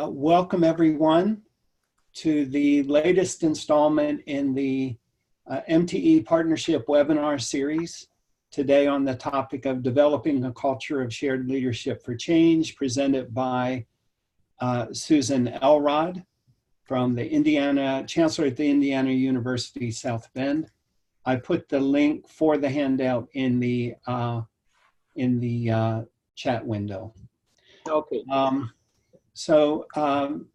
Welcome everyone to the latest installment in the MTE Partnership webinar series. Today on the topic of developing a culture of shared leadership for change, presented by Susan Elrod from the Chancellor at the Indiana University South Bend. I put the link for the handout in the chat window. Okay.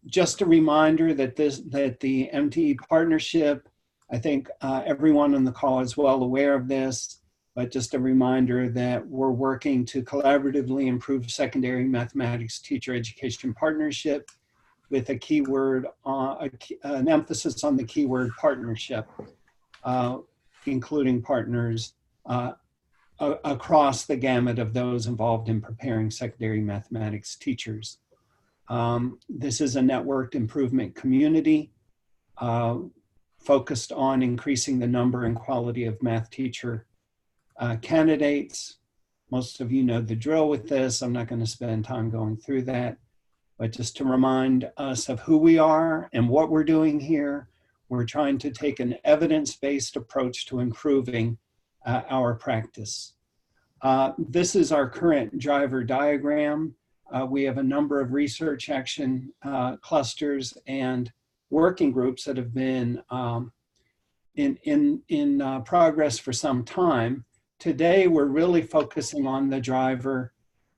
Just a reminder that the MTE partnership, I think everyone on the call is well aware of this, but just a reminder that we're working to collaboratively improve secondary mathematics teacher education partnership with a keyword, an emphasis on the keyword partnership, including partners across the gamut of those involved in preparing secondary mathematics teachers. This is a networked improvement community focused on increasing the number and quality of math teacher candidates. Most of you know the drill with this. I'm not going to spend time going through that, but just to remind us of who we are and what we're doing here, we're trying to take an evidence-based approach to improving our practice. This is our current driver diagram. We have a number of research action clusters and working groups that have been in progress for some time. Today, we're really focusing on the driver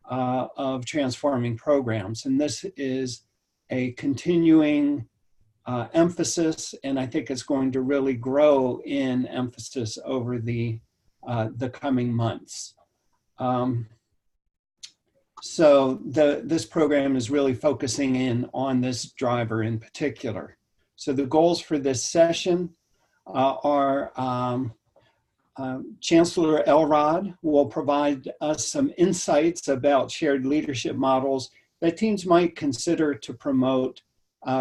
of transforming programs, and this is a continuing emphasis, and I think it's going to really grow in emphasis over the coming months. This program is really focusing in on this driver in particular. So the goals for this session are Chancellor Elrod will provide us some insights about shared leadership models that teams might consider to promote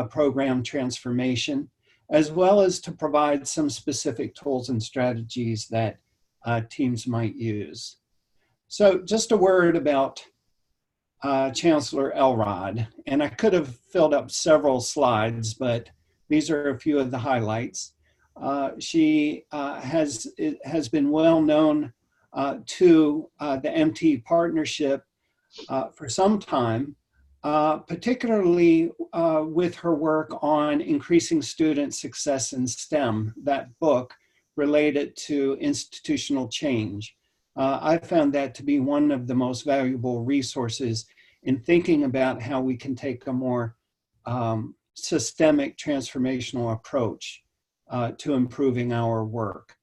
program transformation, as well as to provide some specific tools and strategies that teams might use. So just a word about Chancellor Elrod, and I could have filled up several slides, but these are a few of the highlights. She has been well known to the MTE partnership for some time, particularly with her work on increasing student success in STEM, that book related to institutional change. I found that to be one of the most valuable resources in thinking about how we can take a more systemic transformational approach to improving our work.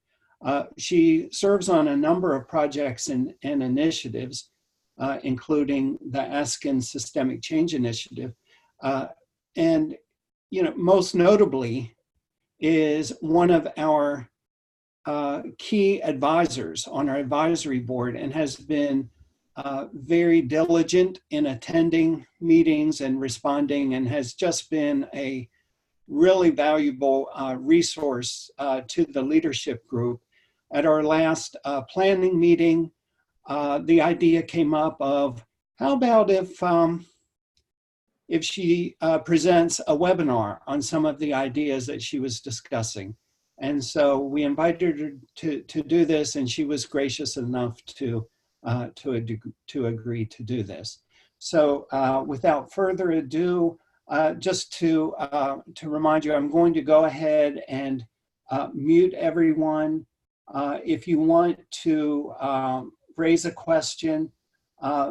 She serves on a number of projects and initiatives, including the Askin Systemic Change Initiative. And, most notably is one of our key advisors on our advisory board and has been very diligent in attending meetings and responding, and has just been a really valuable resource to the leadership group. At our last planning meeting, the idea came up of how about if she presents a webinar on some of the ideas that she was discussing. And so we invited her to do this, and she was gracious enough to agree to do this. So without further ado, just to remind you, I'm going to go ahead and mute everyone. If you want to raise a question,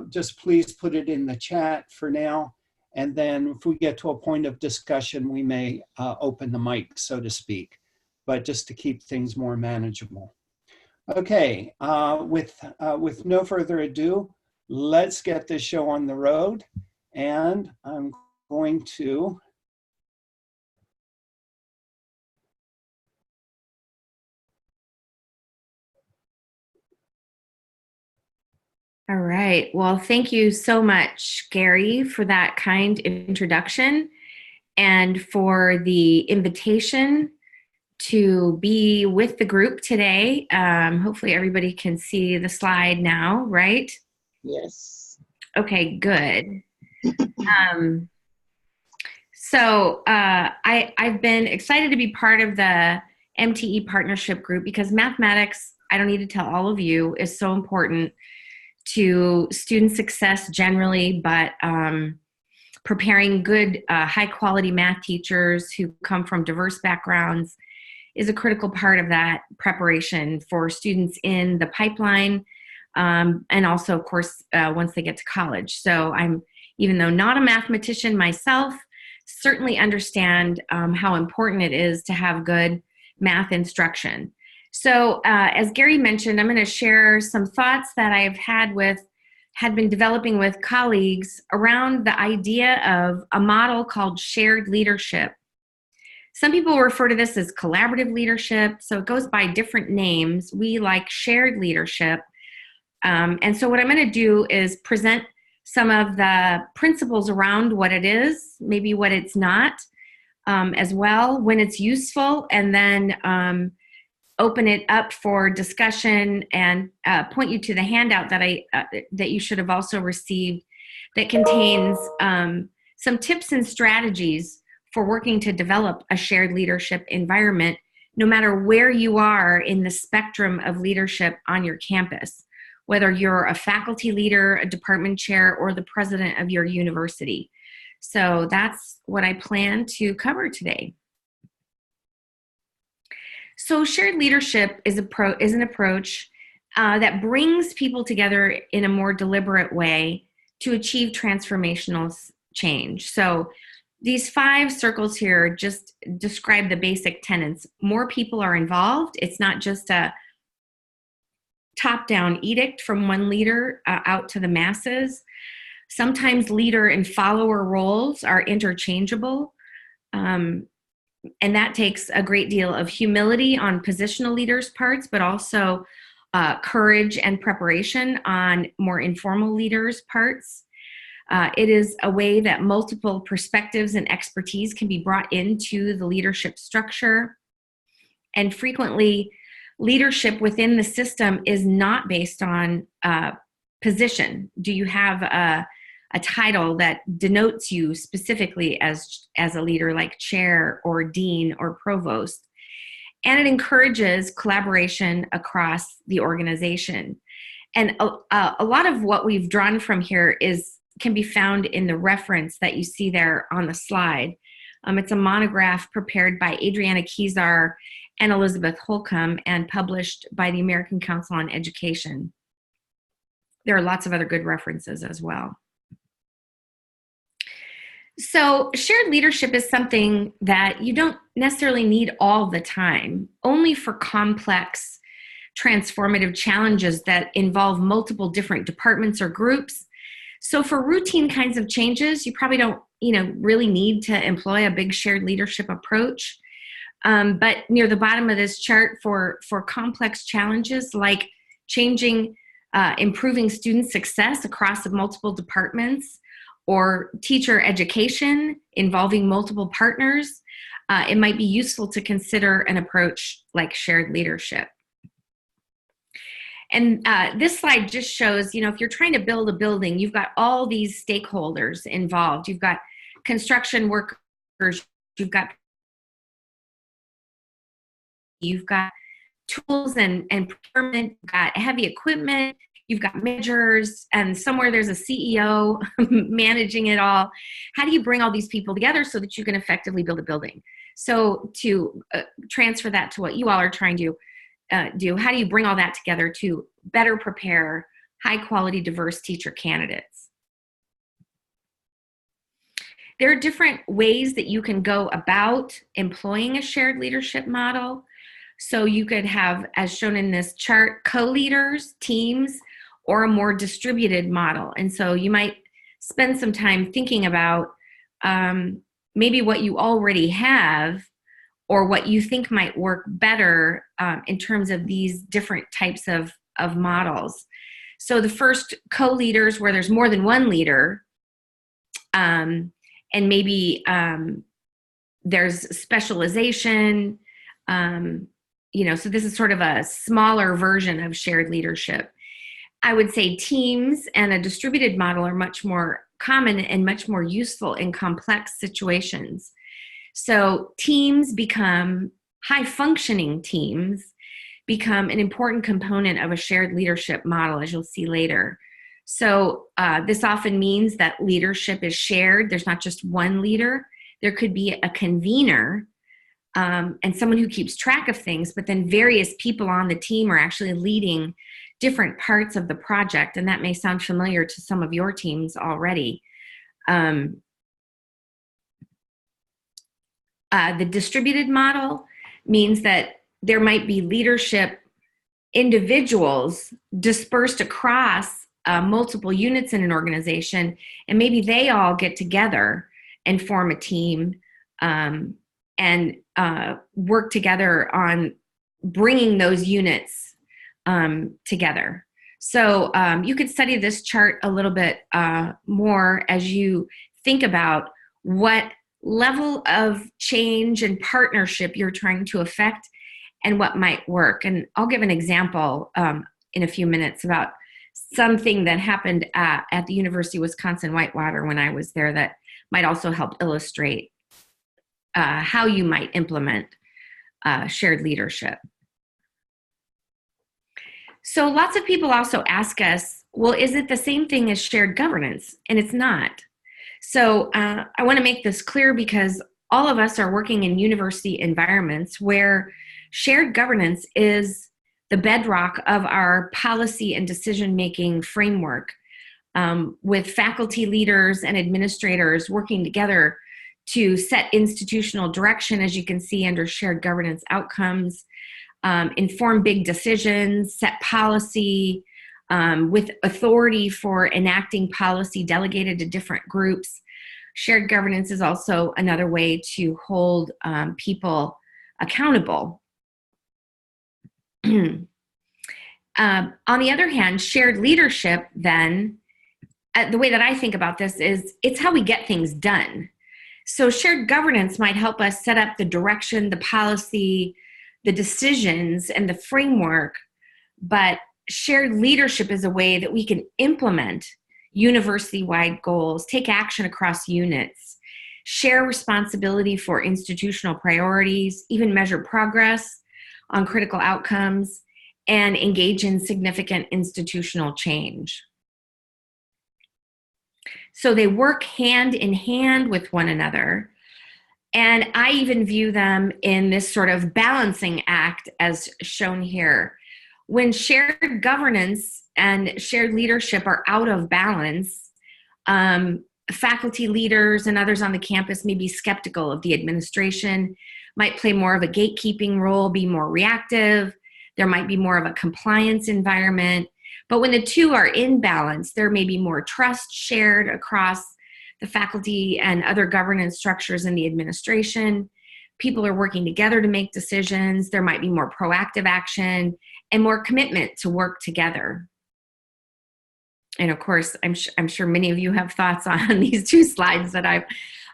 just please put it in the chat for now. And then if we get to a point of discussion, we may open the mic, so to speak, but just to keep things more manageable. Okay, with no further ado, let's get this show on the road. And I'm going to All right. Well, thank you so much, Gary, for that kind introduction and for the invitation to be with the group today. Hopefully everybody can see the slide now, right? Yes. Okay, good. Um, I've been excited to be part of the MTE partnership group because mathematics, I don't need to tell all of you, is so important to student success generally, but preparing good, high quality math teachers who come from diverse backgrounds is a critical part of that preparation for students in the pipeline, and also, of course, once they get to college. So even though not a mathematician myself, certainly understand how important it is to have good math instruction. So as Gary mentioned, I'm going to share some thoughts that I've had been developing with colleagues around the idea of a model called shared leadership. Some people refer to this as collaborative leadership, so it goes by different names. We like shared leadership. And so what I'm going to do is present some of the principles around what it is, maybe what it's not, as well, when it's useful, and then open it up for discussion and point you to the handout that you should have also received that contains some tips and strategies for working to develop a shared leadership environment, no matter where you are in the spectrum of leadership on your campus, whether you're a faculty leader, a department chair, or the president of your university. So that's what I plan to cover today. So shared leadership is an approach that brings people together in a more deliberate way to achieve transformational change. So these 5 circles here just describe the basic tenets. More people are involved. It's not just a top-down edict from one leader out to the masses. Sometimes leader and follower roles are interchangeable. And that takes a great deal of humility on positional leaders' parts, but also courage and preparation on more informal leaders' parts. It is a way that multiple perspectives and expertise can be brought into the leadership structure. And frequently, leadership within the system is not based on position. Do you have a title that denotes you specifically as a leader, like chair or dean or provost? And it encourages collaboration across the organization. And a lot of what we've drawn from here can be found in the reference that you see there on the slide. It's a monograph prepared by Adriana Kezar and Elizabeth Holcomb and published by the American Council on Education. There are lots of other good references as well. So shared leadership is something that you don't necessarily need all the time, only for complex transformative challenges that involve multiple different departments or groups. So for routine kinds of changes, you probably don't, really need to employ a big shared leadership approach. But near the bottom of this chart, for complex challenges like improving student success across multiple departments, or teacher education involving multiple partners, it might be useful to consider an approach like shared leadership. And this slide just shows, if you're trying to build a building, you've got all these stakeholders involved. You've got construction workers, you've got tools and procurement, you've got heavy equipment, you've got managers, and somewhere there's a CEO managing it all. How do you bring all these people together so that you can effectively build a building? So to transfer that to what you all are trying to do, how do you bring all that together to better prepare high quality, diverse teacher candidates? There are different ways that you can go about employing a shared leadership model. So you could have, as shown in this chart, co-leaders, teams, or a more distributed model. And so you might spend some time thinking about maybe what you already have or what you think might work better in terms of these different types of models. So the first, co-leaders, where there's more than one leader, and maybe there's specialization, so this is sort of a smaller version of shared leadership. I would say teams and a distributed model are much more common and much more useful in complex situations. So teams become, high functioning teams become an important component of a shared leadership model, as you'll see later. So this often means that leadership is shared. There's not just one leader. There could be a convener and someone who keeps track of things, but then various people on the team are actually leading different parts of the project. And that may sound familiar to some of your teams already. The distributed model means that there might be leadership individuals dispersed across multiple units in an organization, and maybe they all get together and form a team and work together on bringing those units together. So you could study this chart a little bit more as you think about what level of change and partnership you're trying to affect and what might work. And I'll give an example in a few minutes about something that happened at the University of Wisconsin-Whitewater when I was there that might also help illustrate how you might implement shared leadership. So lots of people also ask us, well, is it the same thing as shared governance? And it's not. So I want to make this clear because all of us are working in university environments where shared governance is the bedrock of our policy and decision-making framework, with faculty leaders and administrators working together to set institutional direction, as you can see under shared governance outcomes, inform big decisions, set policy, with authority for enacting policy delegated to different groups. Shared governance is also another way to hold people accountable. On the other hand, shared leadership then, the way that I think about this is it's how we get things done. So shared governance might help us set up the direction, the policy, the decisions, and the framework, but shared leadership is a way that we can implement university-wide goals, take action across units, share responsibility for institutional priorities, even measure progress on critical outcomes, and engage in significant institutional change. So they work hand in hand with one another. And I even view them in this sort of balancing act as shown here. When shared governance and shared leadership are out of balance, faculty leaders and others on the campus may be skeptical of the administration, might play more of a gatekeeping role, be more reactive. There might be more of a compliance environment. But when the two are in balance, there may be more trust shared across the faculty and other governance structures in the administration. People are working together to make decisions. There might be more proactive action and more commitment to work together. And of course, I'm sure many of you have thoughts on these two slides that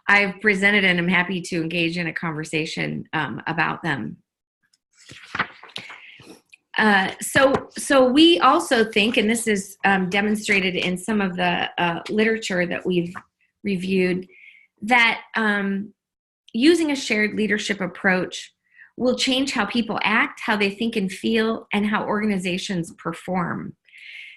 I've presented, and I'm happy to engage in a conversation about them. So we also think, and this is demonstrated in some of the literature that we've reviewed, that using a shared leadership approach will change how people act, how they think and feel, and how organizations perform.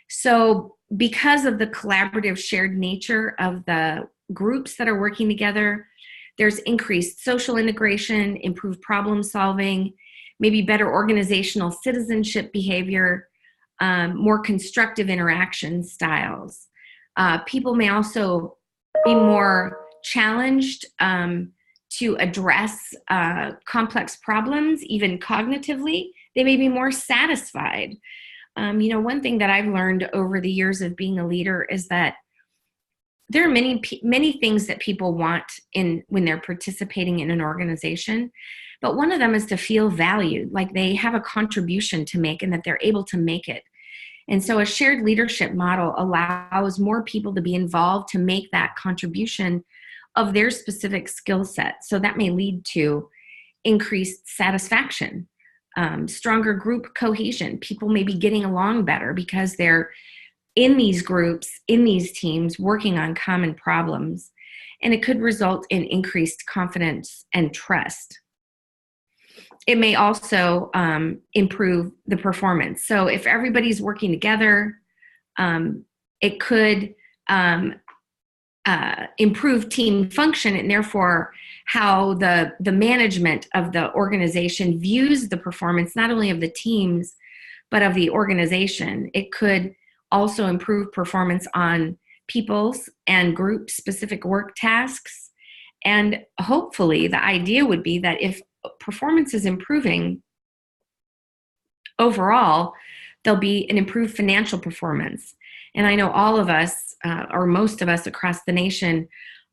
So because of the collaborative shared nature of the groups that are working together, there's increased social integration, improved problem solving, maybe better organizational citizenship behavior, more constructive interaction styles. People may also be more challenged to address complex problems, even cognitively. They may be more satisfied. One thing that I've learned over the years of being a leader is that there are many things that people want when they're participating in an organization, but one of them is to feel valued, like they have a contribution to make and that they're able to make it. And so a shared leadership model allows more people to be involved to make that contribution of their specific skill set. So that may lead to increased satisfaction, stronger group cohesion. People may be getting along better because they're in these groups, in these teams, working on common problems. And it could result in increased confidence and trust. It may also improve the performance. So if everybody's working together, it could improve team function, and therefore how the management of the organization views the performance, not only of the teams, but of the organization. It could also improve performance on people's and group specific work tasks. And hopefully the idea would be that if performance is improving overall, there'll be an improved financial performance. And I know all of us, or most of us across the nation,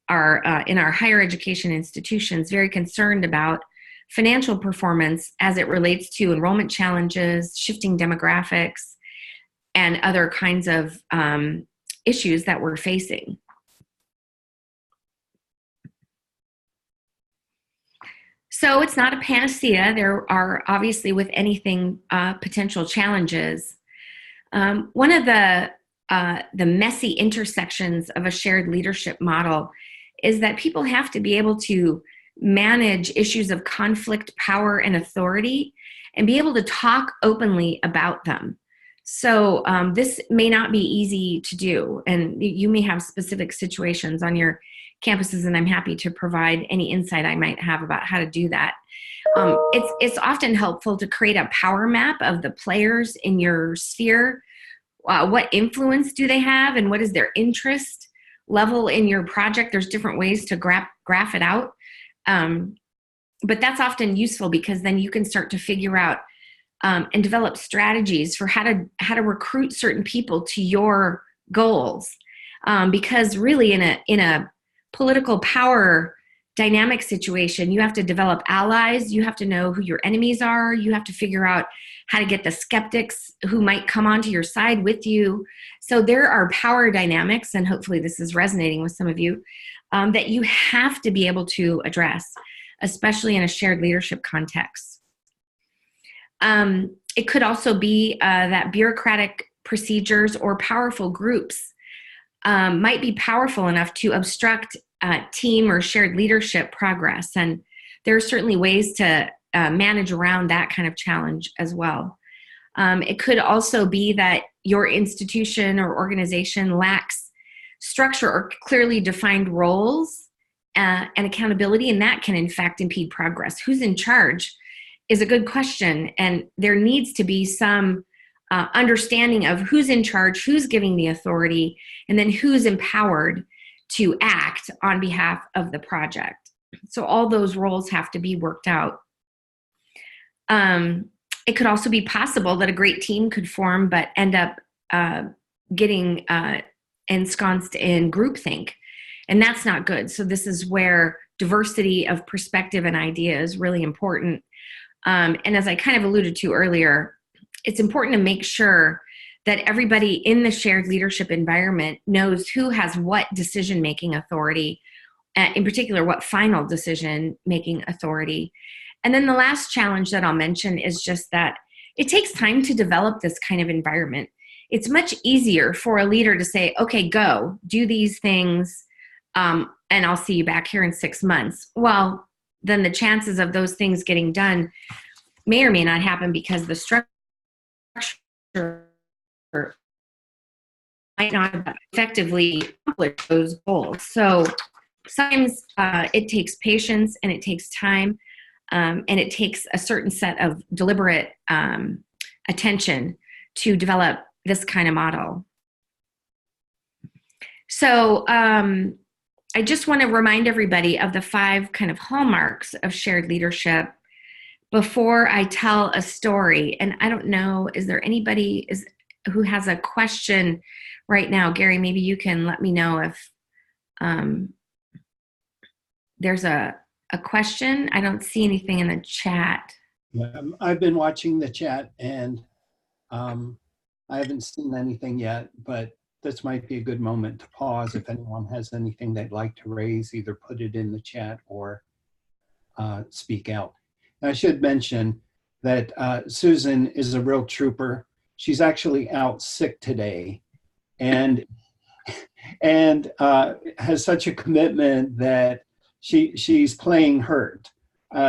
are in our higher education institutions very concerned about financial performance as it relates to enrollment challenges, shifting demographics, and other kinds of issues that we're facing. So it's not a panacea. There are obviously, with anything, potential challenges. One of the messy intersections of a shared leadership model is that people have to be able to manage issues of conflict, power, and authority, and be able to talk openly about them. So this may not be easy to do, and you may have specific situations on your campuses, and I'm happy to provide any insight I might have about how to do that. It's often helpful to create a power map of the players in your sphere. What influence do they have, and what is their interest level in your project? There's different ways to graph it out. But that's often useful because then you can start to figure out and develop strategies for how to recruit certain people to your goals. Because really in a political power dynamic situation, you have to develop allies, you have to know who your enemies are, you have to figure out how to get the skeptics who might come onto your side with you. So there are power dynamics, and hopefully this is resonating with some of you, that you have to be able to address, especially in a shared leadership context. It could also be that bureaucratic procedures or powerful groups might be powerful enough to obstruct team or shared leadership progress. And there are certainly ways to manage around that kind of challenge as well. It could also be that your institution or organization lacks structure or clearly defined roles and accountability, and that can in fact impede progress. Who's in charge is a good question, and there needs to be some understanding of who's in charge, who's giving the authority, and then who's empowered to act on behalf of the project. So all those roles have to be worked out. It could also be possible that a great team could form but end up getting ensconced in groupthink, and that's not good. So this is where diversity of perspective and idea is really important. And as I kind of alluded to earlier, it's important to make sure that everybody in the shared leadership environment knows who has what decision-making authority, in particular, what final decision-making authority. And then the last challenge that I'll mention is just that it takes time to develop this kind of environment. It's much easier for a leader to say, okay, go, do these things, and I'll see you back here in 6 months. Well, then the chances of those things getting done may or may not happen because the structure might not effectively accomplish those goals. So sometimes it takes patience and it takes time, and it takes a certain set of deliberate attention to develop this kind of model. So I just want to remind everybody of the 5 kind of hallmarks of shared leadership before I tell a story. And I don't know, is there anybody who has a question right now? Gary, maybe you can let me know if there's a question. I don't see anything in the chat. Yeah, I've been watching the chat, and I haven't seen anything yet, but this might be a good moment to pause. If anyone has anything they'd like to raise, either put it in the chat or speak out. And I should mention that Susan is a real trooper. She's actually out sick today, and has such a commitment that she's playing hurt,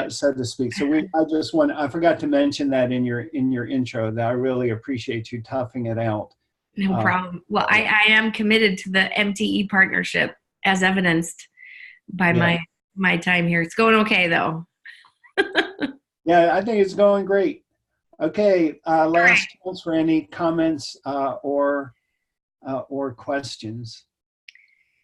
so to speak. So I forgot to mention that in your intro, that I really appreciate you toughing it out. No problem. Well, I am committed to the MTE partnership, as evidenced by my time here. It's going okay, though. Yeah, I think it's going great. Okay, last chance for any comments or questions.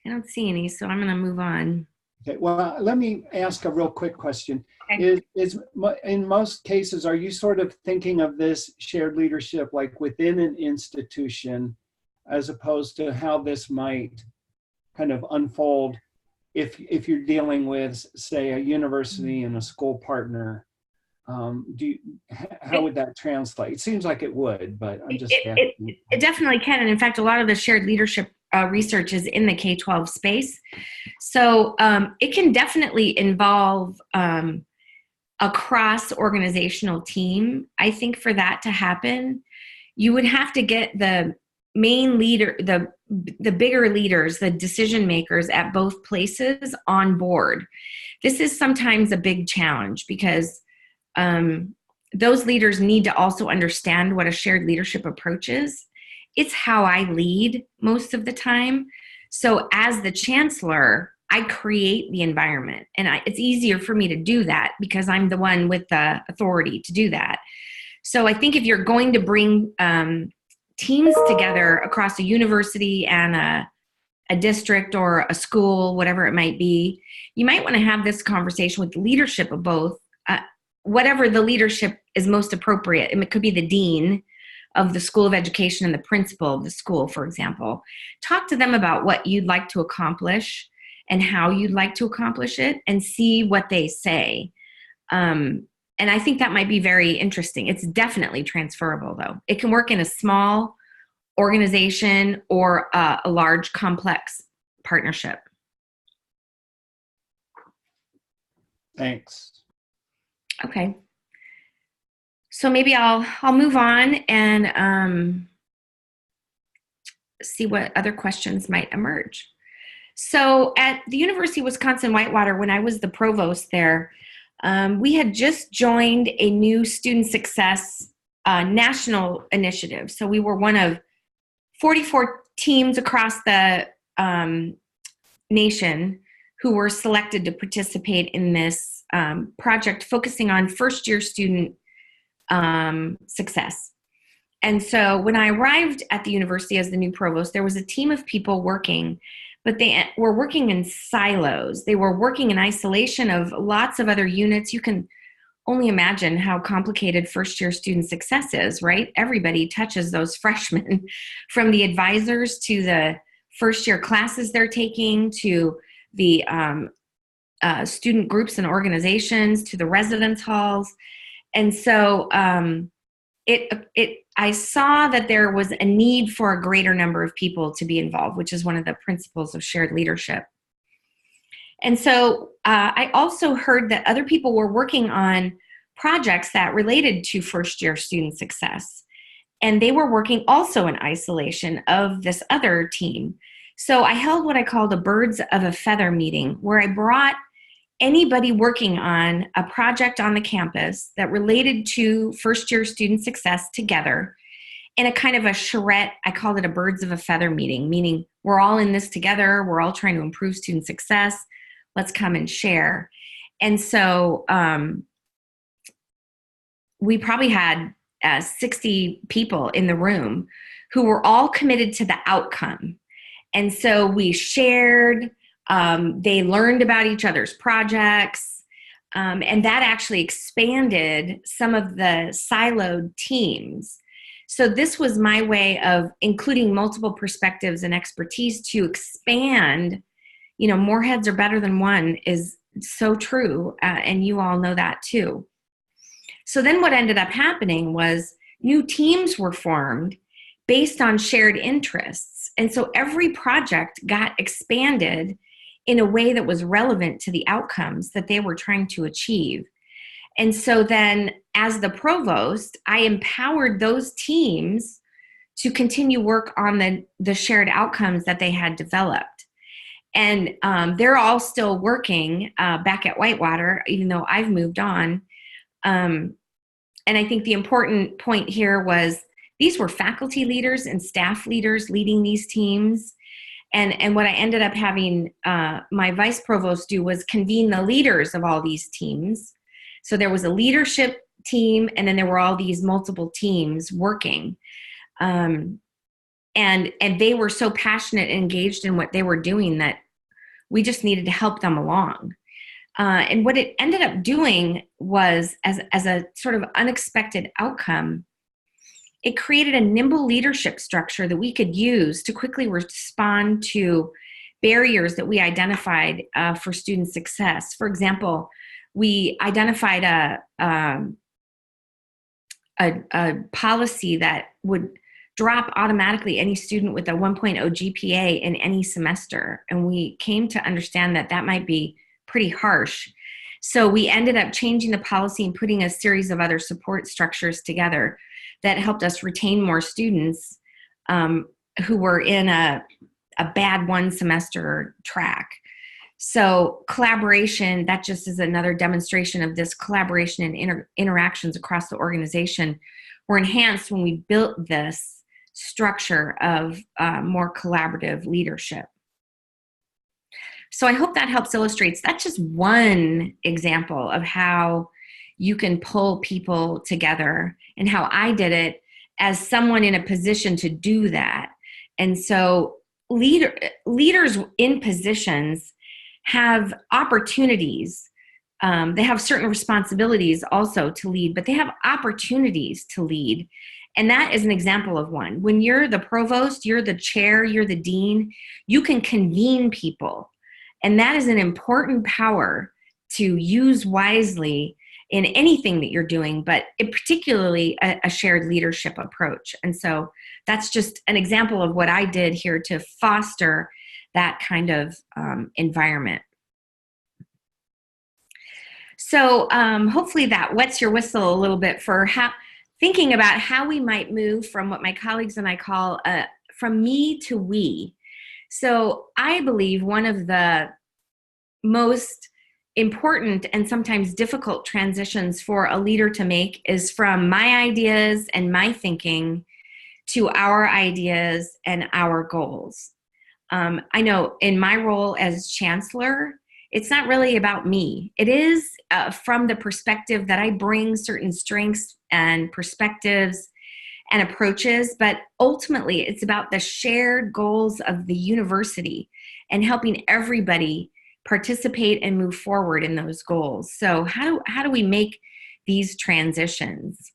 I don't see any, so I'm going to move on. Okay, well, let me ask a real quick question. Okay. Is in most cases, are you sort of thinking of this shared leadership like within an institution, as opposed to how this might kind of unfold if you're dealing with, say, a university and a school partner? How would that translate? It seems like it would, but I'm just asking. It definitely can. And in fact, a lot of the shared leadership research is in the K-12 space. So it can definitely involve a cross-organizational team. I think for that to happen, you would have to get the main leader, the bigger leaders, the decision makers at both places on board. This is sometimes a big challenge because those leaders need to also understand what a shared leadership approach is. It's how I lead most of the time. So as the chancellor, I create the environment, and it's easier for me to do that because I'm the one with the authority to do that. So I think if you're going to bring teams together across a university and a district or a school, whatever it might be, you might want to have this conversation with the leadership of both, whatever the leadership is most appropriate. And it could be the dean of the School of Education and the principal of the school, for example. Talk to them about what you'd like to accomplish and how you'd like to accomplish it, and see what they say. And I think that might be very interesting. It's definitely transferable, though. It can work in a small organization or a large, complex partnership. Thanks. Okay. So maybe I'll move on and see what other questions might emerge. So at the University of Wisconsin-Whitewater, when I was the provost there, we had just joined a new student success national initiative. So we were one of 44 teams across the nation who were selected to participate in this project focusing on first-year student success. And so when I arrived at the university as the new provost, there was a team of people working, but they were working in silos. They were working in isolation of lots of other units. You can only imagine how complicated first-year student success is, right? Everybody touches those freshmen, from the advisors to the first-year classes they're taking, to the student groups and organizations, to the residence halls. And so I saw that there was a need for a greater number of people to be involved, which is one of the principles of shared leadership. And so I also heard that other people were working on projects that related to first-year student success. And they were working also in isolation of this other team. So I held what I called a birds of a feather meeting, where I brought anybody working on a project on the campus that related to first-year student success together in a kind of a charrette. I called it a birds of a feather meeting, meaning we're all in this together. We're all trying to improve student success. Let's come and share. And so we probably had 60 people in the room who were all committed to the outcome. And so we shared. They learned about each other's projects, and that actually expanded some of the siloed teams. So this was my way of including multiple perspectives and expertise to expand. You know, more heads are better than one is so true, and you all know that too. So then what ended up happening was new teams were formed based on shared interests. And so every project got expanded in a way that was relevant to the outcomes that they were trying to achieve. And so then as the provost, I empowered those teams to continue work on the shared outcomes that they had developed. And they're all still working back at Whitewater, even though I've moved on. And I think the important point here was these were faculty leaders and staff leaders leading these teams. And what I ended up having my vice provost do was convene the leaders of all these teams. So there was a leadership team, and then there were all these multiple teams working. And they were so passionate and engaged in what they were doing that we just needed to help them along. And what it ended up doing was, as a sort of unexpected outcome, it created a nimble leadership structure that we could use to quickly respond to barriers that we identified for student success. For example, we identified a policy that would drop automatically any student with a 1.0 GPA in any semester. And we came to understand that that might be pretty harsh. So we ended up changing the policy and putting a series of other support structures together that helped us retain more students who were in a bad one semester track. So collaboration, that just is another demonstration of this collaboration and interactions across the organization were enhanced when we built this structure of more collaborative leadership. So I hope that helps illustrates. That's just one example of how you can pull people together and how I did it as someone in a position to do that. And so leaders in positions have opportunities. They have certain responsibilities also to lead, but they have opportunities to lead. And that is an example of one. When you're the provost, you're the chair, you're the dean, you can convene people. And that is an important power to use wisely in anything that you're doing, but particularly a shared leadership approach. And so that's just an example of what I did here to foster that kind of environment. So hopefully that wets your whistle a little bit for thinking about how we might move from what my colleagues and I call from me to we. So I believe one of the most important and sometimes difficult transitions for a leader to make is from my ideas and my thinking to our ideas and our goals. I know in my role as chancellor, it's not really about me. It is from the perspective that I bring certain strengths and perspectives and approaches, but ultimately it's about the shared goals of the university and helping everybody participate and move forward in those goals. So how do we make these transitions?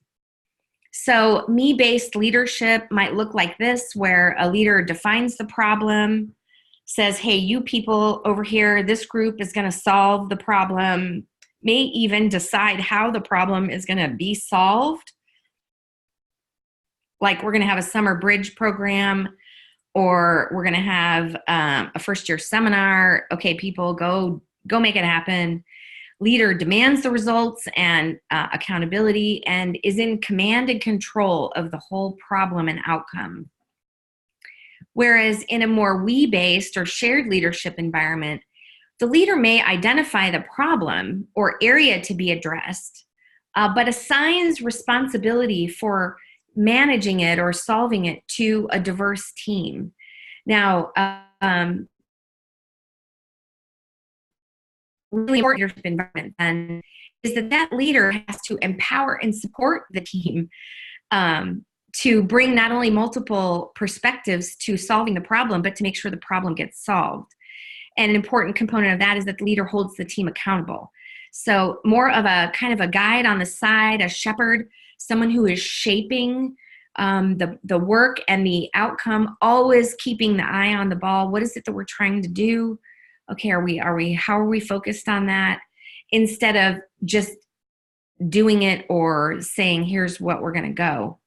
So me-based leadership might look like this, where a leader defines the problem, says, hey, you people over here, this group is going to solve the problem, may even decide how the problem is going to be solved. Like we're going to have a summer bridge program, or we're going to have a first-year seminar. Okay, people, go make it happen. Leader demands the results and accountability and is in command and control of the whole problem and outcome. Whereas in a more we-based or shared leadership environment, the leader may identify the problem or area to be addressed, but assigns responsibility for managing it or solving it to a diverse team. Now, really important leadership environment then is that leader has to empower and support the team to bring not only multiple perspectives to solving the problem, but to make sure the problem gets solved. And an important component of that is that the leader holds the team accountable. So more of a kind of a guide on the side, a shepherd, someone who is shaping the work and the outcome, always keeping the eye on the ball. What is it that we're trying to do? Okay, how are we focused on that? Instead of just doing it or saying, here's what we're going to go.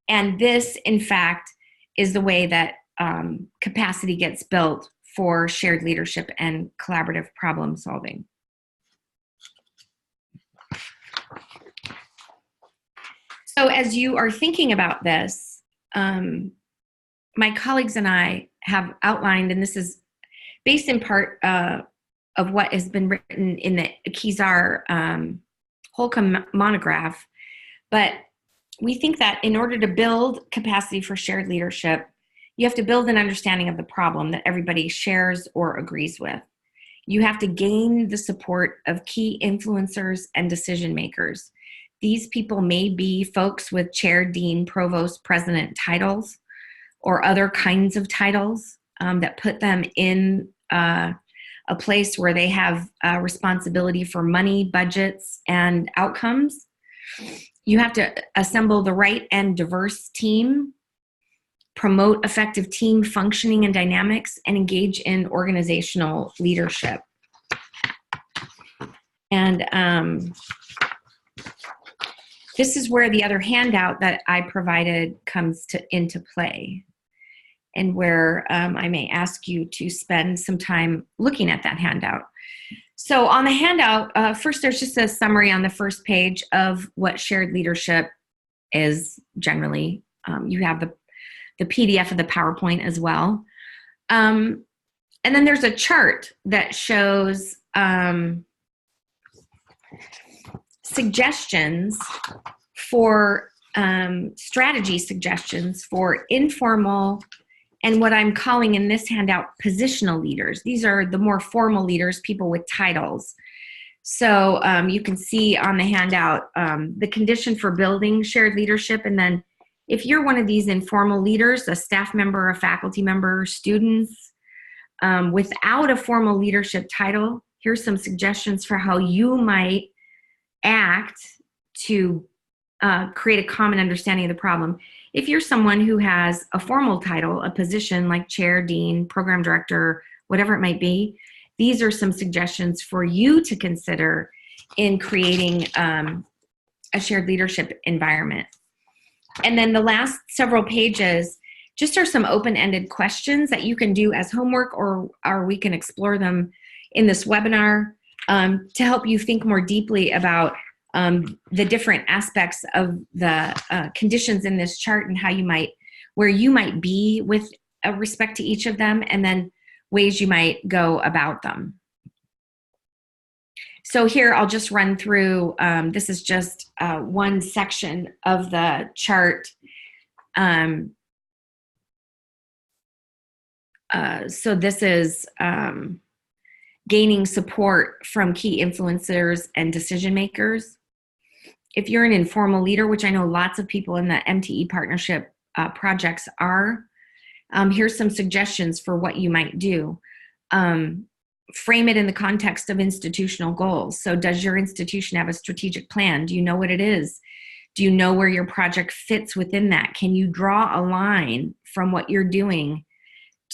And this, in fact, is the way that capacity gets built for shared leadership and collaborative problem solving. So as you are thinking about this, my colleagues and I have outlined, and this is based in part of what has been written in the Kezar Holcomb monograph, but we think that in order to build capacity for shared leadership, you have to build an understanding of the problem that everybody shares or agrees with. You have to gain the support of key influencers and decision makers. These people may be folks with chair, dean, provost, president titles, or other kinds of titles that put them in a place where they have responsibility for money, budgets, and outcomes. You have to assemble the right and diverse team, promote effective team functioning and dynamics, and engage in organizational leadership. And this is where the other handout that I provided comes into play, and where I may ask you to spend some time looking at that handout. So on the handout, first there's just a summary on the first page of what shared leadership is generally. You have the PDF of the PowerPoint as well. And then there's a chart that shows suggestions for strategy suggestions for informal and what I'm calling in this handout positional leaders. These are the more formal leaders, people with titles. So you can see on the handout the condition for building shared leadership. And then if you're one of these informal leaders, a staff member, a faculty member, students, without a formal leadership title, here's some suggestions for how you might act to create a common understanding of the problem. If you're someone who has a formal title, a position like chair, dean, program director, whatever it might be, these are some suggestions for you to consider in creating a shared leadership environment. And then the last several pages just are some open-ended questions that you can do as homework, or we can explore them in this webinar to help you think more deeply about the different aspects of the conditions in this chart and where you might be with respect to each of them, and then ways you might go about them. So here I'll just run through, this is just one section of the chart. So this is gaining support from key influencers and decision makers. If you're an informal leader, which I know lots of people in the MTE partnership projects are, here's some suggestions for what you might do. Frame it in the context of institutional goals. So does your institution have a strategic plan? Do you know what it is? Do you know where your project fits within that? Can you draw a line from what you're doing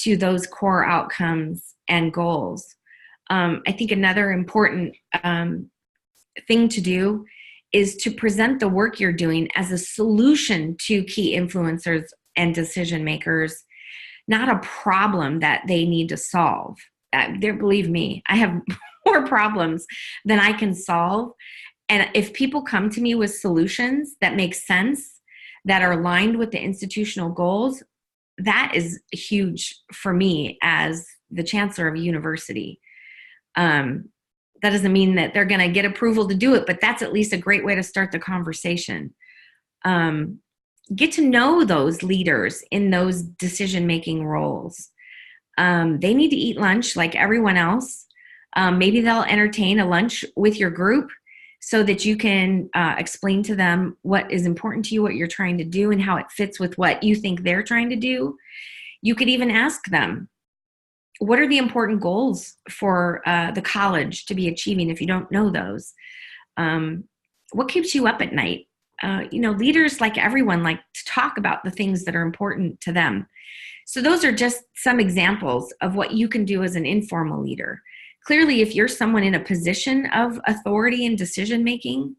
to those core outcomes and goals? I think another important thing to do is to present the work you're doing as a solution to key influencers and decision makers, not a problem that they need to solve. Believe me, I have more problems than I can solve. And if people come to me with solutions that make sense, that are aligned with the institutional goals, that is huge for me as the chancellor of a university. That doesn't mean that they're going to get approval to do it, but that's at least a great way to start the conversation. Get to know those leaders in those decision-making roles. They need to eat lunch like everyone else. Maybe they'll entertain a lunch with your group so that you can explain to them what is important to you, what you're trying to do, and how it fits with what you think they're trying to do. You could even ask them, what are the important goals for the college to be achieving if you don't know those? What keeps you up at night? Leaders, like everyone, like to talk about the things that are important to them. So those are just some examples of what you can do as an informal leader. Clearly, if you're someone in a position of authority and decision-making,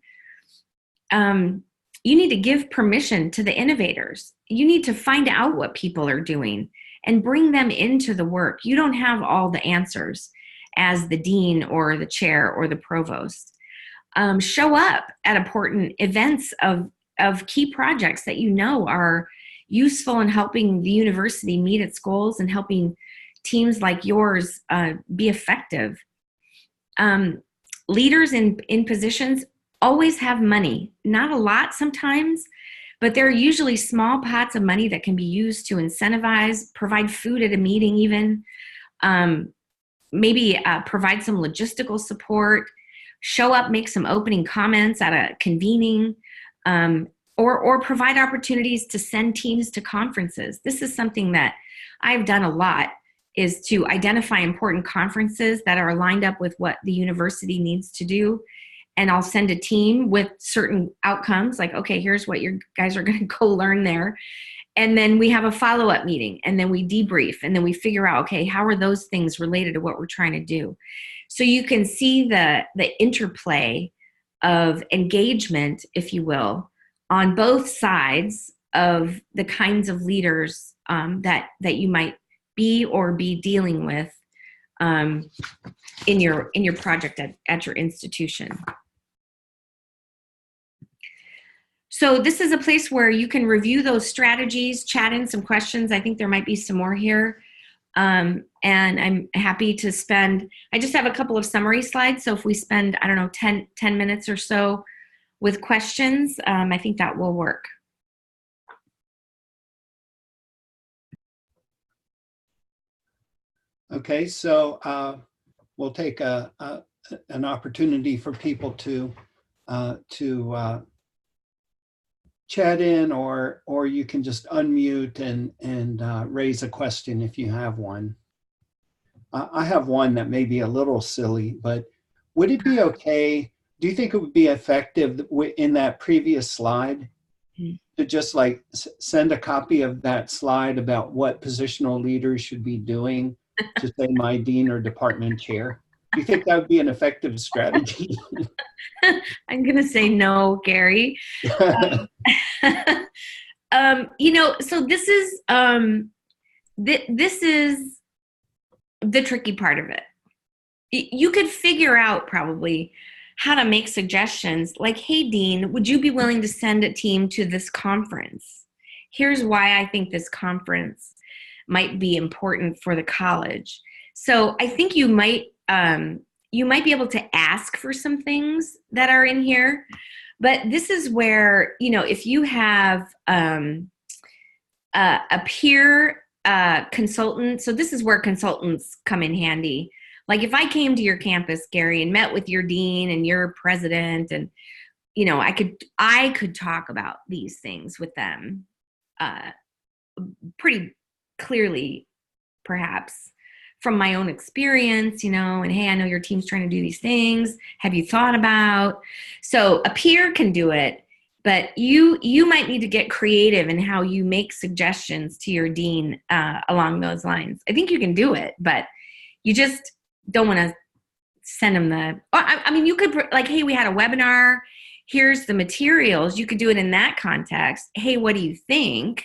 you need to give permission to the innovators. You need to find out what people are doing and bring them into the work. You don't have all the answers as the dean or the chair or the provost. Show up at important events of key projects that you know are useful in helping the university meet its goals and helping teams like yours be effective. Leaders in positions always have money, not a lot sometimes, but there are usually small pots of money that can be used to incentivize, provide food at a meeting even, maybe provide some logistical support, show up, make some opening comments at a convening, or provide opportunities to send teams to conferences. This is something that I've done a lot, is to identify important conferences that are lined up with what the university needs to do. And I'll send a team with certain outcomes, like, okay, here's what your guys are going to go learn there. And then we have a follow-up meeting, and then we debrief, and then we figure out, okay, how are those things related to what we're trying to do? So you can see the interplay of engagement, if you will, on both sides of the kinds of leaders that you might be or be dealing with in your project at your institution. So this is a place where you can review those strategies, chat in some questions. I think there might be some more here. And I'm happy to I just have a couple of summary slides. So if we spend, I don't know, 10 minutes or so with questions, I think that will work. Okay, so we'll take an opportunity for people to chat in, or you can just unmute and raise a question if you have one. I have one that may be a little silly, but would it be okay? Do you think it would be effective in that previous slide to just like send a copy of that slide about what positional leaders should be doing to say my dean or department chair? Do you think that would be an effective strategy? I'm going to say no, Gary. You know, so this is the tricky part of it. You could figure out probably how to make suggestions like, hey, Dean, would you be willing to send a team to this conference? Here's why I think this conference might be important for the college. So I think you might be able to ask for some things that are in here, but this is where, you know, if you have a peer consultant, so this is where consultants come in handy. Like if I came to your campus, Gary, and met with your dean and your president, and, you know, I could talk about these things with them pretty clearly, perhaps, from my own experience, you know, and hey, I know your team's trying to do these things. Have you thought about? So a peer can do it, but you might need to get creative in how you make suggestions to your dean along those lines. I think you can do it, but you just don't want to send them I mean, you could, like, hey, we had a webinar. Here's the materials. You could do it in that context. Hey, what do you think?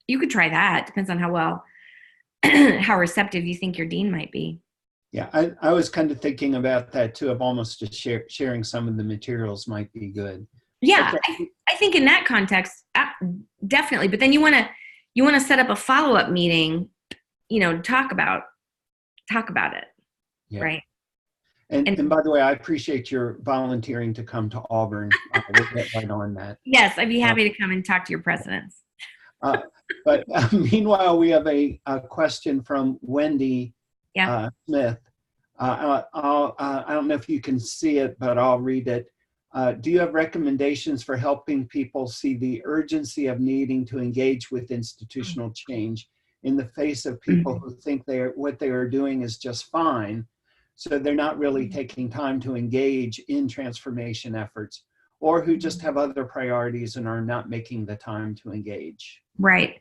You could try that. Depends on how receptive you think your dean might be. Yeah, I was kind of thinking about that too, of almost just sharing some of the materials might be good. Yeah, okay. I think in that context, definitely. But then you want to set up a follow-up meeting, you know, to talk about it, yeah. Right? And by the way, I appreciate your volunteering to come to Auburn. We'll get right on that. Yes, I'd be happy to come and talk to your presidents. But meanwhile, we have a question from Wendy Smith. I don't know if you can see it, but I'll read it. Do you have recommendations for helping people see the urgency of needing to engage with institutional change in the face of people who think what they are doing is just fine, so they're not really taking time to engage in transformation efforts, or who just have other priorities and are not making the time to engage? Right.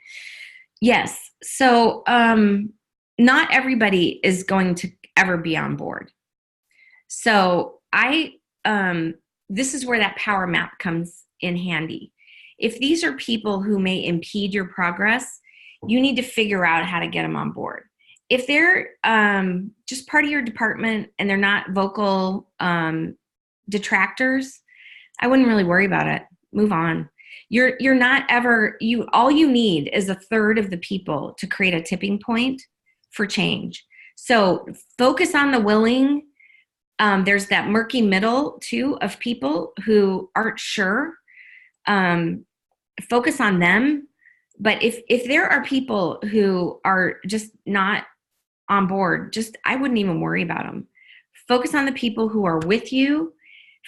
Yes. So not everybody is going to ever be on board. So this is where that power map comes in handy. If these are people who may impede your progress, you need to figure out how to get them on board. If they're just part of your department and they're not vocal detractors, I wouldn't really worry about it. Move on. You're not ever, all you need is a third of the people to create a tipping point for change. So focus on the willing. There's that murky middle too of people who aren't sure. Focus on them. But if there are people who are just not on board, I wouldn't even worry about them. Focus on the people who are with you.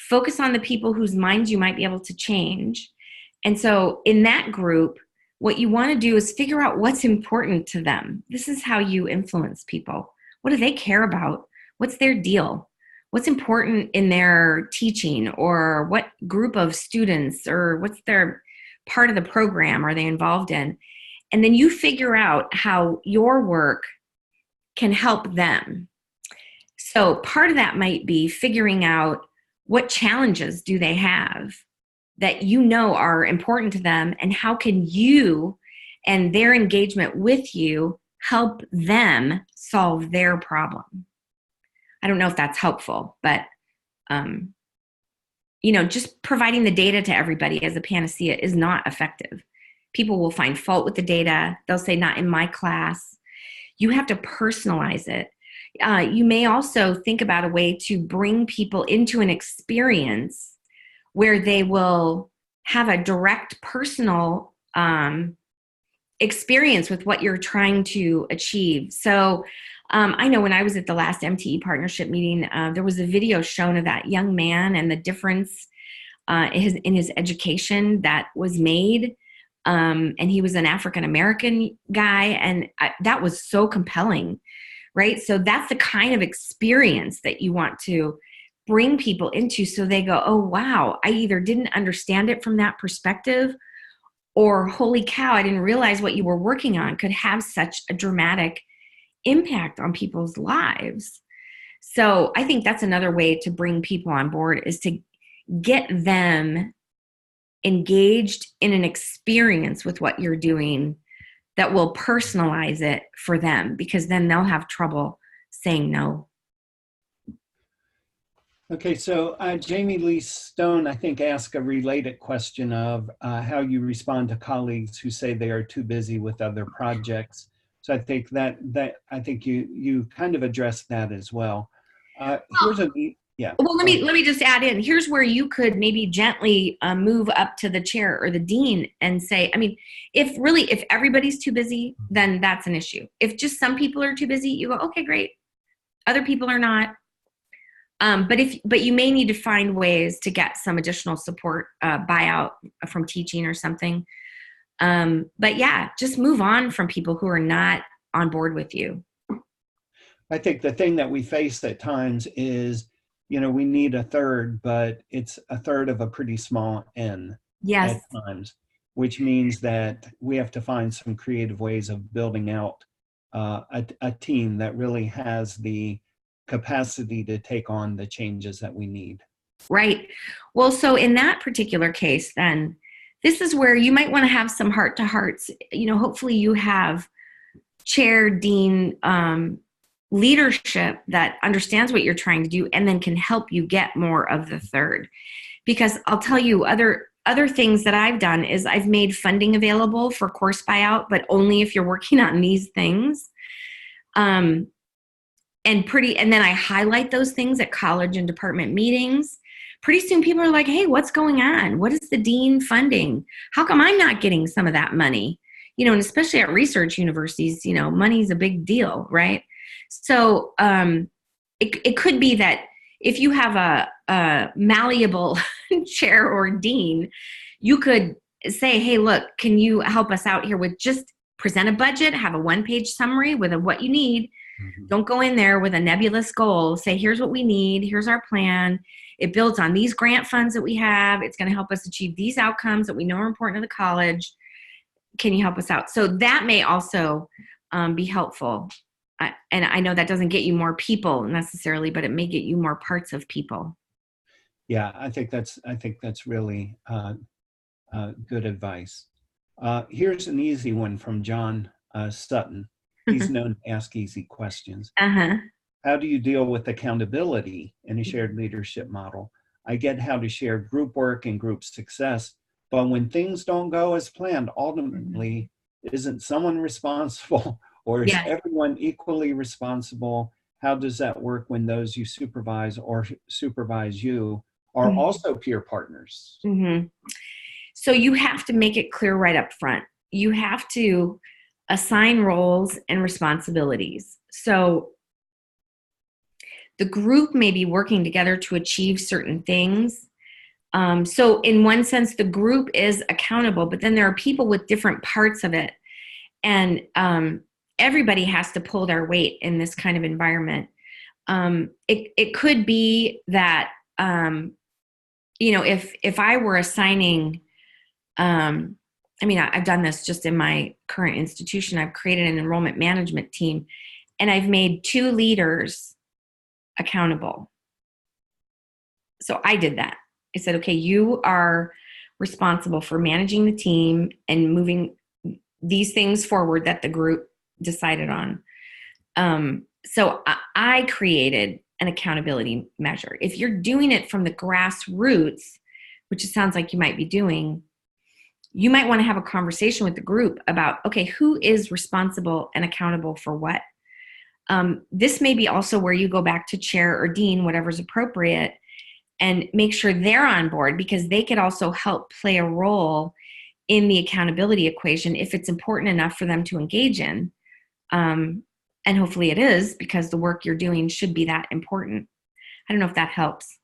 Focus on the people whose minds you might be able to change. And so in that group, what you want to do is figure out what's important to them. This is how you influence people. What do they care about? What's their deal? What's important in their teaching, or what group of students, or what's their part of the program are they involved in? And then you figure out how your work can help them. So part of that might be figuring out what challenges do they have that you know are important to them, and how can you and their engagement with you help them solve their problem. I don't know if that's helpful, but just providing the data to everybody as a panacea is not effective. People will find fault with the data. They'll say, not in my class. You have to personalize it. You may also think about a way to bring people into an experience where they will have a direct personal experience with what you're trying to achieve. So I know when I was at the last MTE partnership meeting, there was a video shown of that young man and the difference in his education that was made. And he was an African-American guy, and that was so compelling, right? So that's the kind of experience that you want to bring people into, so they go, oh, wow, I either didn't understand it from that perspective, or holy cow, I didn't realize what you were working on could have such a dramatic impact on people's lives. So I think that's another way to bring people on board, is to get them engaged in an experience with what you're doing that will personalize it for them, because then they'll have trouble saying no. Okay, so Jamie Lee Stone, I think, asked a related question of how you respond to colleagues who say they are too busy with other projects. So I think I think you kind of addressed that as well. Here's a yeah. Well, let me just add in. Here's where you could maybe gently move up to the chair or the dean and say, I mean, if everybody's too busy, then that's an issue. If just some people are too busy, you go, okay, great. Other people are not. But you may need to find ways to get some additional support, buyout from teaching or something. But yeah, just move on from people who are not on board with you. I think the thing that we face at times is, we need a third, but it's a third of a pretty small N. Yes. At times, which means that we have to find some creative ways of building out a team that really has the capacity to take on the changes that we need. Right. Well, so in that particular case, then this is where you might want to have some heart-to-hearts. Hopefully you have chair, dean, leadership that understands what you're trying to do and then can help you get more of the third. Because I'll tell you, other things that I've done is I've made funding available for course buyout, but only if you're working on these things. And then I highlight those things at college and department meetings. Pretty soon people are like, hey, what's going on? What is the dean funding? How come I'm not getting some of that money? And especially at research universities, money's a big deal, right? So it could be that if you have a malleable chair or dean, you could say, hey, look, can you help us out here with just present a budget, have a one-page summary with what you need. Mm-hmm. Don't go in there with a nebulous goal. Say, here's what we need. Here's our plan. It builds on these grant funds that we have. It's going to help us achieve these outcomes that we know are important to the college. Can you help us out? So that may also be helpful. And I know that doesn't get you more people necessarily, but it may get you more parts of people. Yeah, I think that's really good advice. Here's an easy one from John Sutton. He's known to ask easy questions. Uh-huh. How do you deal with accountability in a shared leadership model? I get how to share group work and group success, But when things don't go as planned, ultimately, isn't someone responsible or is Yes. everyone equally responsible? How does that work when those you supervise or supervise you are also peer partners? Mm-hmm. So you have to make it clear right up front. You have to assign roles and responsibilities. So the group may be working together to achieve certain things. So in one sense, the group is accountable, but then there are people with different parts of it. And everybody has to pull their weight in this kind of environment. It could be that, if I were assigning, I've done this just in my current institution. I've created an enrollment management team, and I've made 2 leaders accountable. So I did that. I said, okay, you are responsible for managing the team and moving these things forward that the group decided on. So I created an accountability measure. If you're doing it from the grassroots, which it sounds like you might be doing, you might want to have a conversation with the group about, okay, who is responsible and accountable for what? This may be also where you go back to chair or dean, whatever's appropriate, and make sure they're on board, because they could also help play a role in the accountability equation if it's important enough for them to engage in. And hopefully it is, because the work you're doing should be that important. I don't know if that helps.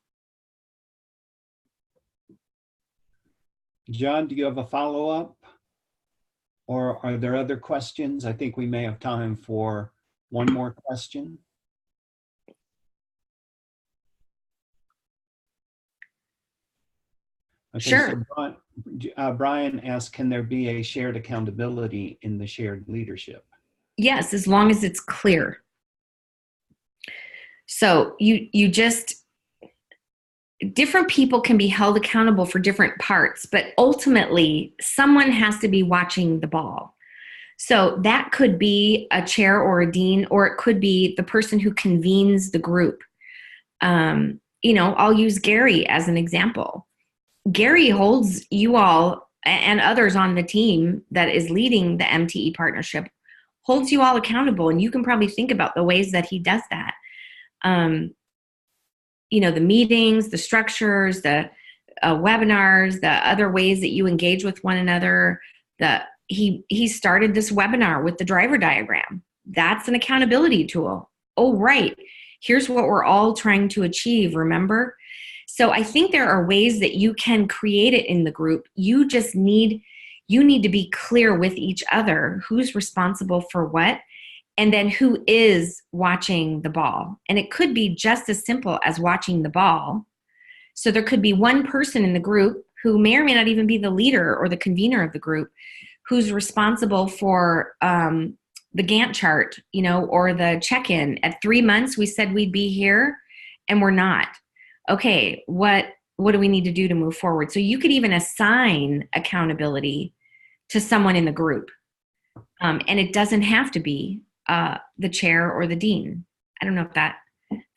John, do you have a follow-up? Or are there other questions? I think we may have time for one more question. Okay, Sure. So Brian asked, can there be a shared accountability in the shared leadership? Yes, as long as it's clear. So different people can be held accountable for different parts, but ultimately someone has to be watching the ball. So that could be a chair or a dean, or it could be the person who convenes the group. I'll use Gary as an example. Gary holds you all and others on the team that is leading the MTE partnership, holds you all accountable. And you can probably think about the ways that he does that. The meetings, the structures, the webinars, the other ways that you engage with one another. He started this webinar with the driver diagram. That's an accountability tool. Oh, right. Here's what we're all trying to achieve, remember? So I think there are ways that you can create it in the group. You need to be clear with each other who's responsible for what, and then who is watching the ball. And it could be just as simple as watching the ball. So there could be one person in the group who may or may not even be the leader or the convener of the group, who's responsible for the Gantt chart, or the check-in. At 3 months, we said we'd be here, and we're not. Okay, what do we need to do to move forward? So you could even assign accountability to someone in the group. And it doesn't have to be the chair or the dean. I don't know if that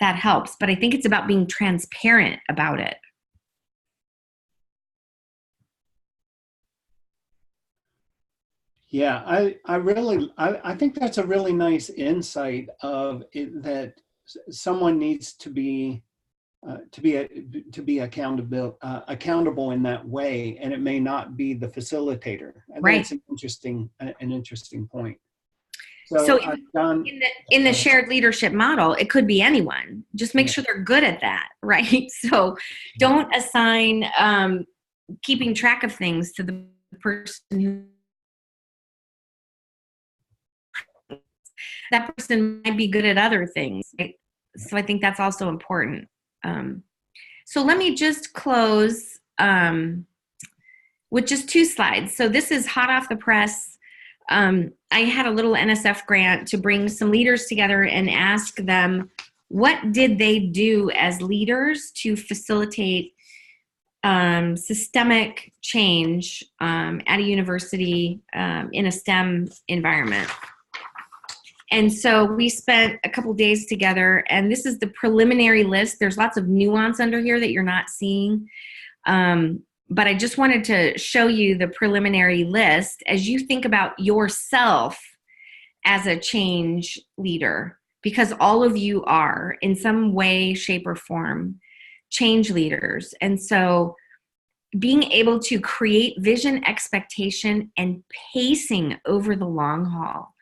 helps, but I think it's about being transparent about it. Yeah, I think that's a really nice insight of it, that someone needs to be accountable in that way, and it may not be the facilitator. I Right. think it's an interesting point. So John, in the shared leadership model, it could be anyone. Just make sure they're good at that, right? So don't assign keeping track of things to the person who. That person might be good at other things, right? So I think that's also important. So let me just close with just 2 slides. So this is hot off the press. I had a little NSF grant to bring some leaders together and ask them, what did they do as leaders to facilitate systemic change at a university in a STEM environment? And so we spent a couple days together, and this is the preliminary list. There's lots of nuance under here that you're not seeing. but I just wanted to show you the preliminary list as you think about yourself as a change leader, because all of you are in some way, shape, or form change leaders. And so being able to create vision, expectation, and pacing over the long haul.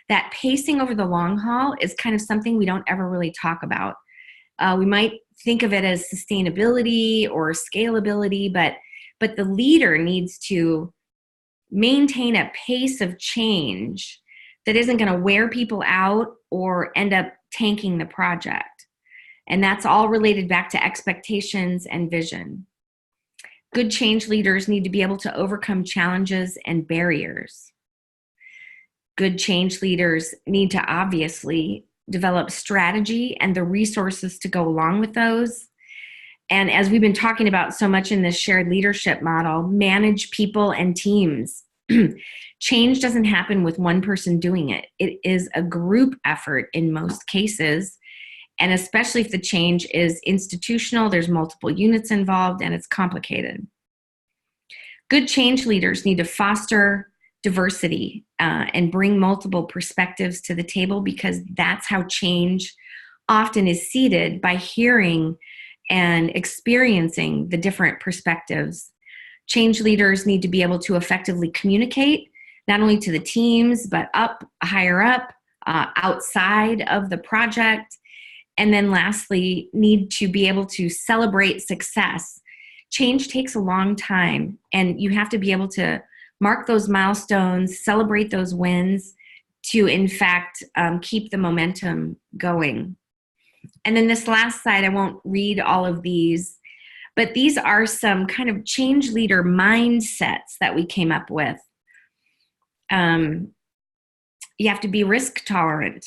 That pacing over the long haul is kind of something we don't ever really talk about. We might think of it as sustainability or scalability, but the leader needs to maintain a pace of change that isn't going to wear people out or end up tanking the project. And that's all related back to expectations and vision. Good change leaders need to be able to overcome challenges and barriers. Good change leaders need to obviously develop strategy and the resources to go along with those. And as we've been talking about so much in this shared leadership model, manage people and teams. Change doesn't happen with one person doing it. It is a group effort in most cases. And especially if the change is institutional, there's multiple units involved and it's complicated. Good change leaders need to foster diversity and bring multiple perspectives to the table, because that's how change often is seeded, by hearing and experiencing the different perspectives. Change leaders need to be able to effectively communicate, not only to the teams, but higher up, outside of the project. And then lastly, need to be able to celebrate success. Change takes a long time, and you have to be able to mark those milestones, celebrate those wins to, in fact, keep the momentum going. And then this last slide, I won't read all of these, but these are some kind of change leader mindsets that we came up with. You have to be risk tolerant.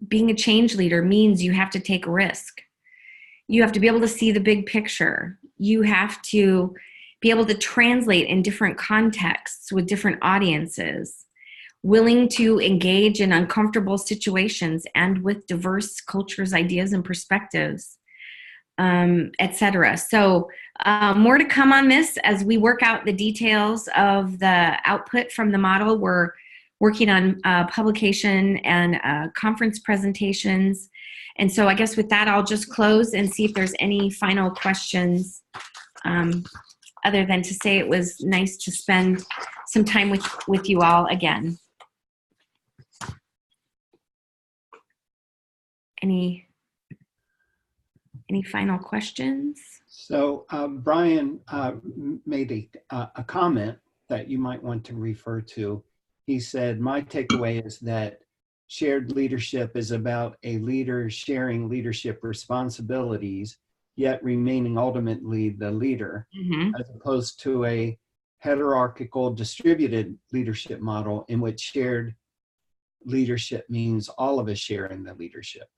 Being a change leader means you have to take risk. You have to be able to see the big picture. You have to be able to translate in different contexts with different audiences, willing to engage in uncomfortable situations and with diverse cultures, ideas, and perspectives, etc. So more to come on this as we work out the details of the output from the model. We're working on publication and conference presentations. And so I guess with that, I'll just close and see if there's any final questions, other than to say it was nice to spend some time with you all again. Any final questions? So Brian made a comment that you might want to refer to. He said, my takeaway is that shared leadership is about a leader sharing leadership responsibilities, yet remaining ultimately the leader, as opposed to a hierarchical distributed leadership model in which shared leadership means all of us sharing the leadership.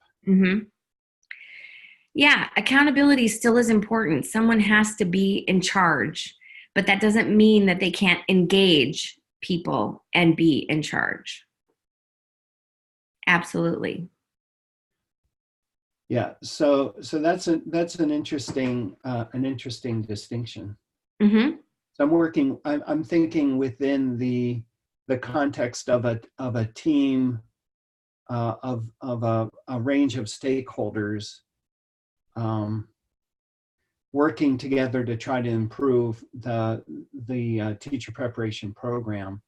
Yeah, accountability still is important. Someone has to be in charge, but that doesn't mean that they can't engage people and be in charge. Absolutely. Yeah, so that's an interesting distinction. Mm-hmm. So I'm thinking within the context of a team of a range of stakeholders working together to try to improve the teacher preparation program.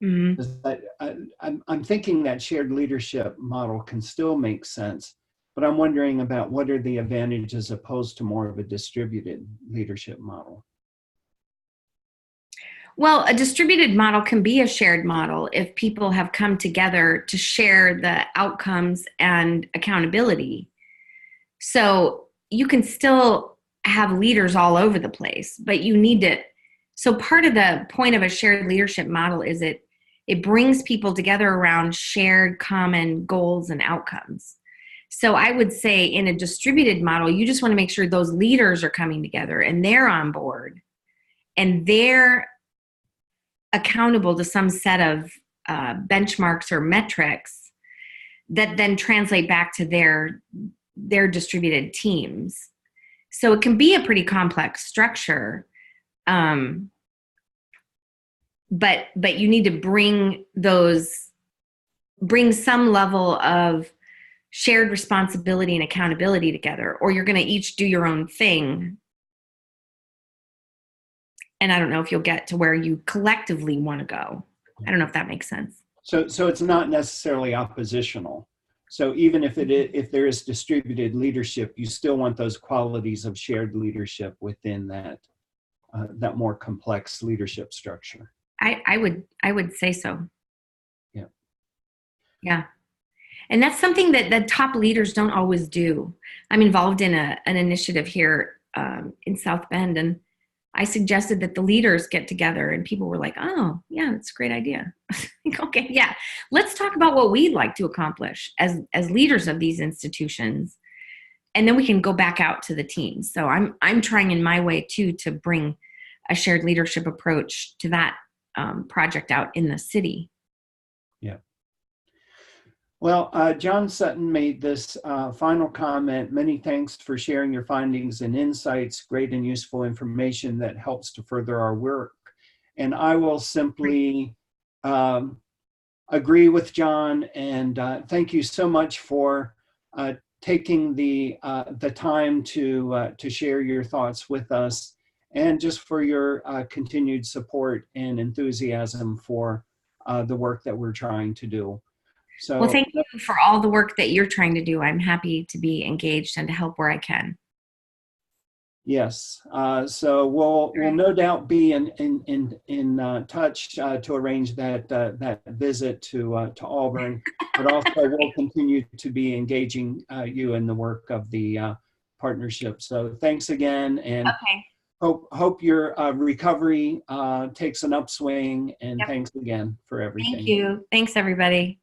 I'm thinking that shared leadership model can still make sense, but I'm wondering about what are the advantages opposed to more of a distributed leadership model. Well, a distributed model can be a shared model if people have come together to share the outcomes and accountability. So you can still have leaders all over the place, but you need to. So part of the point of a shared leadership model is it brings people together around shared common goals and outcomes. So I would say in a distributed model, you just want to make sure those leaders are coming together and they're on board and they're accountable to some set of benchmarks or metrics that then translate back to their distributed teams. So it can be a pretty complex structure, But you need to bring some level of shared responsibility and accountability together, or you're going to each do your own thing. And I don't know if you'll get to where you collectively want to go. I don't know if that makes sense. So it's not necessarily oppositional. So even if there is distributed leadership, you still want those qualities of shared leadership within that more complex leadership structure. I would say so. Yeah. Yeah. And that's something that the top leaders don't always do. I'm involved in an initiative here in South Bend, and I suggested that the leaders get together, and people were like, oh, yeah, that's a great idea. Okay, yeah, let's talk about what we'd like to accomplish as leaders of these institutions. And then we can go back out to the teams. So I'm trying in my way, too, to bring a shared leadership approach to that project out in the city. Yeah. Well, John Sutton made this final comment. Many thanks for sharing your findings and insights, great and useful information that helps to further our work. And I will simply agree with John, and thank you so much for taking the time to share your thoughts with us, and just for your continued support and enthusiasm for the work that we're trying to do. So, well, thank you for all the work that you're trying to do. I'm happy to be engaged and to help where I can. Yes. So we'll no doubt be in touch to arrange that visit to Auburn, but also we'll continue to be engaging you in the work of the partnership. So thanks again, and hope your recovery takes an upswing. And Yep. Thanks again for everything. Thank you. Thanks, everybody.